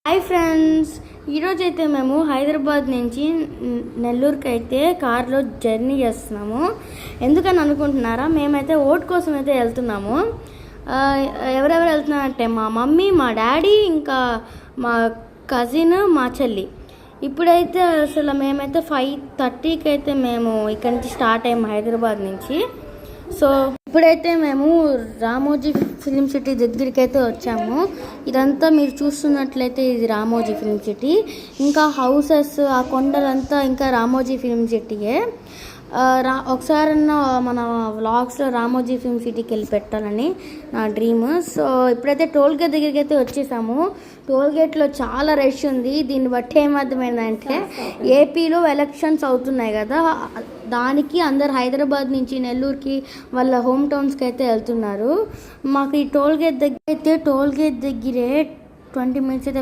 Hi friends, ఈరోజైతే మేము హైదరాబాద్ నుంచి నెల్లూరుకి అయితే కార్లో జర్నీ చేస్తున్నాము. ఎందుకని అనుకుంటున్నారా? మేమైతే ఓట్ కోసం అయితే వెళ్తున్నాము. ఎవరెవరు వెళ్తున్నారంటే మా మమ్మీ, మా డాడీ, ఇంకా మా కజిన్, మా చెల్లి. ఇప్పుడైతే అసలు మేమైతే 5:30కి అయితే మేము ఇక్కడి నుంచి స్టార్ట్ అయ్యాము హైదరాబాద్ నుంచి. సో ఇప్పుడైతే మేము రామోజీ ఫిలిం సిటీ దగ్గరికి అయితే వచ్చాము. ఇదంతా మీరు చూస్తున్నట్లయితే ఇది రామోజీ ఫిలిం సిటీ. ఇంకా హౌసెస్, ఆ కొండలంతా ఇంకా రామోజీ ఫిలిం సిటీయే. ఒకసారన్నా మన వ్లాగ్స్లో రామోజీ ఫిలిం సిటీకి వెళ్ళి పెట్టాలని నా డ్రీమ్. సో ఇప్పుడైతే టోల్ గేట్ దగ్గరికి అయితే వచ్చేసాము. టోల్ గేట్లో చాలా రష్ ఉంది. దీన్ని బట్టి ఏమర్థమైందంటే ఏపీలో ఎలక్షన్స్ అవుతున్నాయి కదా, దానికి అందరు హైదరాబాద్ నుంచి నెల్లూరుకి వాళ్ళ హోమ్ టౌన్స్కి అయితే వెళ్తున్నారు. మాకు ఈ టోల్ గేట్ దగ్గరే 20 minutes అయితే